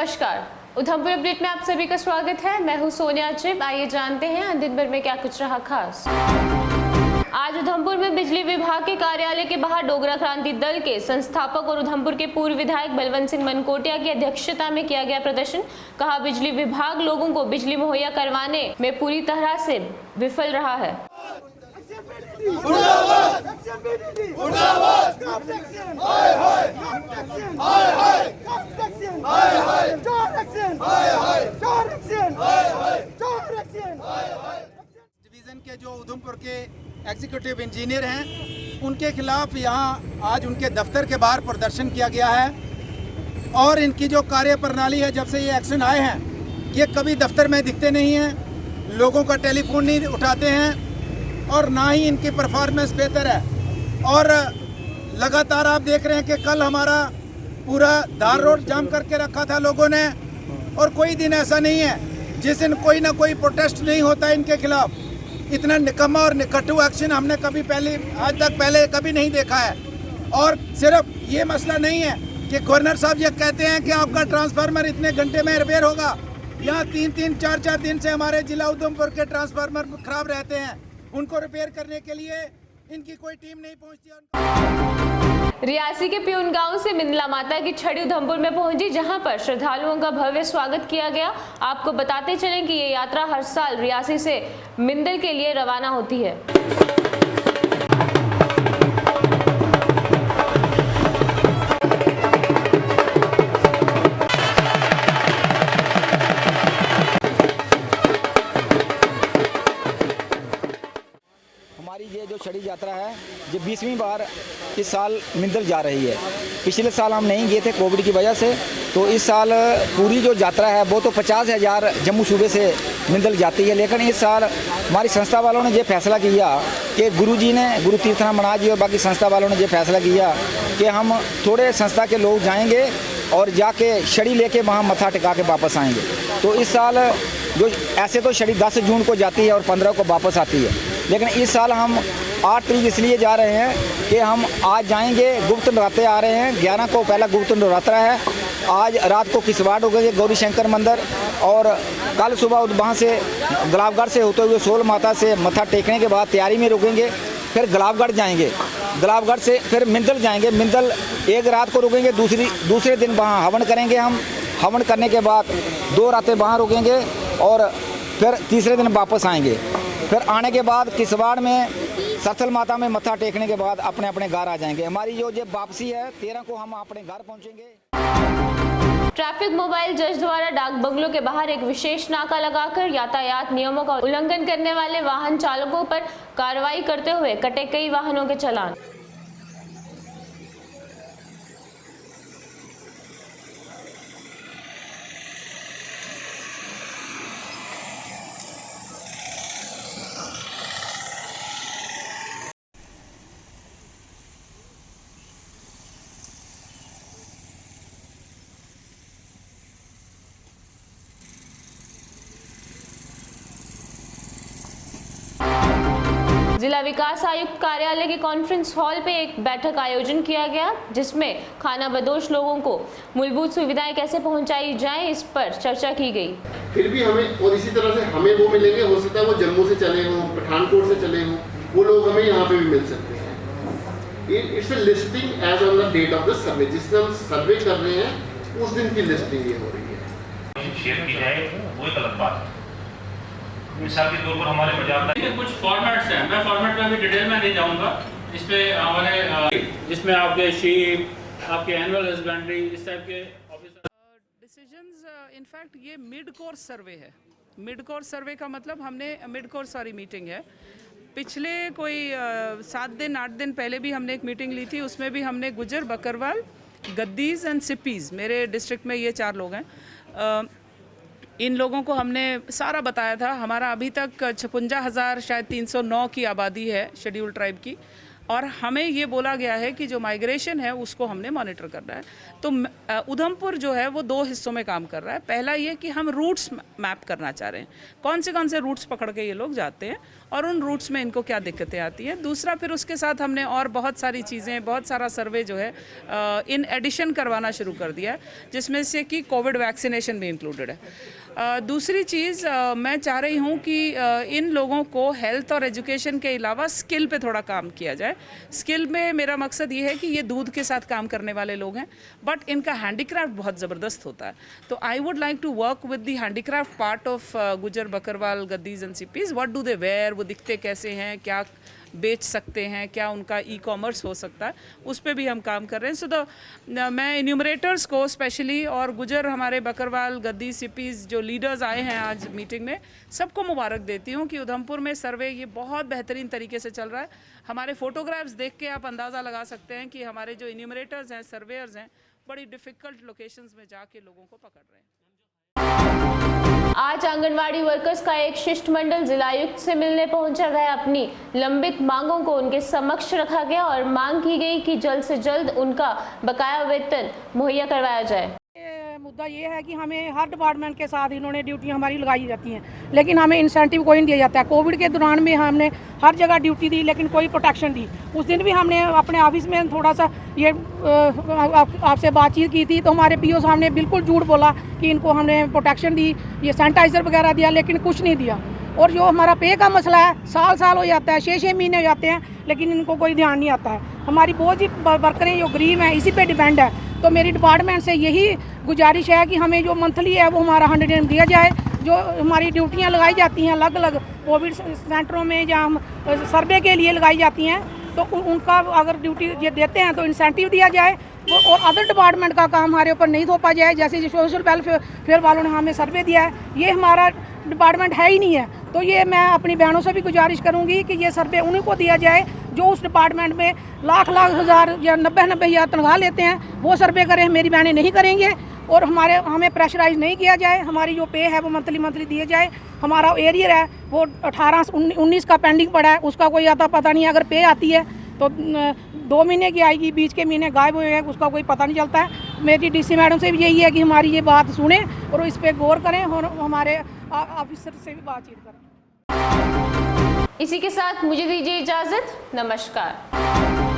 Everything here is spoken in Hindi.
नमस्कार, उधमपुर अपडेट में आप सभी का स्वागत है। मैं हूं सोनिया चिप। आइए जानते हैं दिन भर में क्या कुछ रहा खास। आज उधमपुर में बिजली विभाग के कार्यालय के बाहर डोगरा क्रांति दल के संस्थापक और उधमपुर के पूर्व विधायक बलवंत सिंह मनकोटिया की अध्यक्षता में किया गया प्रदर्शन। कहा, बिजली विभाग लोगों को बिजली मुहैया करवाने में पूरी तरह से विफल रहा है। डिवीजन के जो उधमपुर के एग्जीक्यूटिव इंजीनियर हैं, उनके खिलाफ यहाँ आज उनके दफ्तर के बाहर प्रदर्शन किया गया है। और इनकी जो कार्य प्रणाली है, जब से ये एक्शन आए हैं, ये कभी दफ्तर में दिखते नहीं हैं, लोगों का टेलीफोन नहीं उठाते हैं और ना ही इनकी परफॉर्मेंस बेहतर है। और लगातार आप देख रहे हैं कि कल हमारा पूरा धार रोड जाम करके रखा था लोगों ने, और कोई दिन ऐसा नहीं है जिस दिन कोई ना कोई प्रोटेस्ट नहीं होता इनके खिलाफ। इतना निकम्मा और निकटू एक्शन हमने कभी आज तक कभी नहीं देखा है। और सिर्फ ये मसला नहीं है कि गवर्नर साहब ये कहते हैं कि आपका ट्रांसफार्मर इतने घंटे में रिपेयर होगा। यहाँ 3-4 दिन से हमारे जिला उधमपुर के ट्रांसफार्मर खराब रहते हैं, उनको रिपेयर करने के लिए इनकी कोई टीम नहीं पहुँचती। रियासी के प्यून गांव से मिंदला माता की छड़ी उधमपुर में पहुंची, जहां पर श्रद्धालुओं का भव्य स्वागत किया गया। आपको बताते चलें कि ये यात्रा हर साल रियासी से मिंदल के लिए रवाना होती है। हमारी ये जो छड़ी यात्रा है, ये 20वीं बार इस साल मिंदल जा रही है। पिछले साल हम नहीं गए थे कोविड की वजह से, तो इस साल पूरी जो यात्रा है वो तो 50,000 जम्मू सूबे से मिंदल जाती है। लेकिन इस साल हमारी संस्था वालों ने ये फैसला किया कि गुरुजी ने, गुरु तीर्थनाथ महाराज जी और बाकी संस्था वालों ने ये फैसला किया कि हम थोड़े संस्था के लोग जाएंगे और जाके छड़ी लेके वहाँ मत्था टिका के वापस आएंगे। तो इस साल जो ऐसे तो छड़ी 10 जून को जाती है और 15 को वापस आती है, लेकिन इस साल हम 8 तारीख इसलिए जा रहे हैं कि हम आज जाएंगे। गुप्त नवरात्रे आ रहे हैं, 11 को पहला गुप्त नवरात्रा है। आज रात को किसवाड़ हो गए गौरी शंकर मंदिर, और कल सुबह वहाँ से गुलाबगढ़ से होते हुए सोल माता से मत्था टेकने के बाद तैयारी में रुकेंगे। फिर गुलाबगढ़ जाएंगे, गुलाबगढ़ से फिर मिंदल जाएंगे। मिंदल एक रात को रुकेंगे, दूसरे दिन वहाँ हवन करेंगे। हम हवन करने के बाद 2 रातें वहाँ रुकेंगे और फिर तीसरे दिन वापस आएंगे। फिर आने के बाद किसवाड़ में सरथल माता में मत्था टेकने के बाद अपने अपने घर आ जाएंगे। हमारी जो वापसी है 13 को हम अपने घर पहुंचेंगे। ट्रैफिक मोबाइल जज द्वारा डाक बंगलों के बाहर एक विशेष नाका लगाकर यातायात नियमों का उल्लंघन करने वाले वाहन चालकों पर कार्रवाई करते हुए कटे कई वाहनों के चालान। जिला विकास आयुक्त कार्यालय के कॉन्फ्रेंस हॉल पे एक बैठक आयोजन किया गया, जिसमें खाना बदोश लोगों को मूलभूत सुविधाएं कैसे पहुंचाई जाएं, इस पर चर्चा की गई। फिर भी हमें, और इसी तरह से हमें वो मिलेंगे, हो सकता है वो जम्मू से चले हों, पठानकोट से चले हों, वो लोग हमें यहाँ पे भी मिल सकते हैं। It's a listing as on the date of the survey. जिस दिन हम सर्वे कर रहे हैं उस दिन की लिस्टिंग ये हो रही है। शेयर की जाए वो एक अलग बात है। मिसाल के तौर पर हमारे पंजाब कुछ फॉर्मेट्स हैं, मैं फॉर्मेट में अभी डिटेल में नहीं जाऊंगा। इस पे हमारे जिसमें आपके शीप, आपके एनुअल हस्बेंड्री, इस टाइप के ऑफिसर डिसीजंस। इनफैक्ट ये मिड कोर्स सर्वे है। मिड कोर्स सर्वे का मतलब हमने मिड कोर्स सारी मीटिंग है। पिछले कोई 7 दिन 8 दिन पहले भी हमने एक मीटिंग ली थी, उसमें भी हमने गुजर, बकरवाल, गद्दीज एंड सिप्पीज़, मेरे डिस्ट्रिक्ट में ये 4 लोग हैं, इन लोगों को हमने सारा बताया था। हमारा अभी तक 56,000 शायद 309 की आबादी है शेड्यूल ट्राइब की। और हमें ये बोला गया है कि जो माइग्रेशन है उसको हमने मॉनिटर करना है। तो उधमपुर जो है वो 2 हिस्सों में काम कर रहा है। पहला ये कि हम रूट्स मैप करना चाह रहे हैं, कौन से रूट्स पकड़ के ये लोग जाते हैं और उन रूट्स में इनको क्या दिक्कतें आती हैं। दूसरा, फिर उसके साथ हमने और बहुत सारी चीज़ें, बहुत सारा सर्वे जो है इन एडिशन करवाना शुरू कर दिया है, जिसमें से कि कोविड वैक्सीनेशन भी इंक्लूडेड है। दूसरी चीज़ मैं चाह रही हूँ कि इन लोगों को हेल्थ और एजुकेशन के अलावा स्किल पे थोड़ा काम किया जाए। स्किल में मेरा मकसद ये है कि ये दूध के साथ काम करने वाले लोग हैं, बट इनका हैंडीक्राफ्ट बहुत ज़बरदस्त होता है। तो I would like to work with the handicraft part of Gujjar Bakarwal Gaddis and Sippis. What do they wear, वो दिखते कैसे हैं, क्या बेच सकते हैं, क्या उनका ई-कॉमर्स हो सकता है, उस पर भी हम काम कर रहे हैं। सो मैं इन्यूमरेटर्स को स्पेशली और गुजर हमारे बकरवाल गद्दी सिपीज़ जो लीडर्स आए हैं आज मीटिंग में, सबको मुबारक देती हूँ कि उधमपुर में सर्वे ये बहुत बेहतरीन तरीके से चल रहा है। हमारे फोटोग्राफ्स देख के आप अंदाज़ा लगा सकते हैं कि हमारे जो इन्यूमरेटर्स हैं, सर्वेयर्स हैं, बड़ी डिफ़िकल्ट लोकेशंस में जाके लोगों को पकड़ रहे हैं। आज आंगनवाड़ी वर्कर्स का एक शिष्टमंडल जिलायुक्त से मिलने पहुंचा। वह अपनी लंबित मांगों को उनके समक्ष रखा गया और मांग की गई कि जल्द से जल्द उनका बकाया वेतन मुहैया करवाया जाए। मुद्दा ये है कि हमें हर डिपार्टमेंट के साथ इन्होंने ड्यूटी हमारी लगाई जाती हैं, लेकिन हमें इंसेंटिव कोई नहीं दिया जाता है। कोविड के दौरान में हमने हर जगह ड्यूटी दी, लेकिन कोई प्रोटेक्शन दी। उस दिन भी हमने अपने ऑफिस में थोड़ा सा ये आपसे बातचीत की थी, तो हमारे पीओ साहब ने बिल्कुल झूठ बोला कि इनको हमने प्रोटेक्शन दी, ये सैनिटाइज़र वगैरह दिया, लेकिन कुछ नहीं दिया। और जो हमारा पे का मसला है, साल हो जाता है, 6 महीने हो जाते हैं, लेकिन इनको कोई ध्यान नहीं आता है। हमारी बहुत ही वर्करें जो गरीब हैं, इसी पे डिपेंड है। तो मेरी डिपार्टमेंट से यही गुजारिश है कि हमें जो मंथली है वो हमारा 100 दिया जाए। जो हमारी ड्यूटियां लगाई जाती हैं अलग अलग कोविड सेंटरों में, जहाँ हम सर्वे के लिए लगाई जाती हैं, तो उनका अगर ड्यूटी ये देते हैं तो इंसेंटिव दिया जाए। और अदर डिपार्टमेंट का काम हमारे ऊपर नहीं थोपा जाए। जैसे जो सोशल वेलफेयर वालों ने हमें सर्वे दिया है, ये हमारा डिपार्टमेंट है ही नहीं है। तो ये मैं अपनी बहनों से भी गुजारिश करूंगी कि ये सर्वे उन्हीं को दिया जाए जो उस डिपार्टमेंट में लाख हज़ार या 90 हज़ार तनख्वाह लेते हैं, वो सर्वे करें। मेरी बहनें नहीं करेंगे और हमें प्रेशराइज नहीं किया जाए। हमारी जो पे है वो मंथली दिए जाए। हमारा एरियर है वो 18-19 का पेंडिंग पड़ा है, उसका कोई आता पता नहीं। अगर पे आती है तो 2 महीने की आएगी, बीच के महीने गायब हुए हैं, उसका कोई पता नहीं चलता है। मेरी डीसी मैडम से भी यही है कि हमारी ये बात सुने और इस पर गौर करें और हमारे ऑफिसर से भी बातचीत करें। इसी के साथ मुझे दीजिए इजाजत। नमस्कार।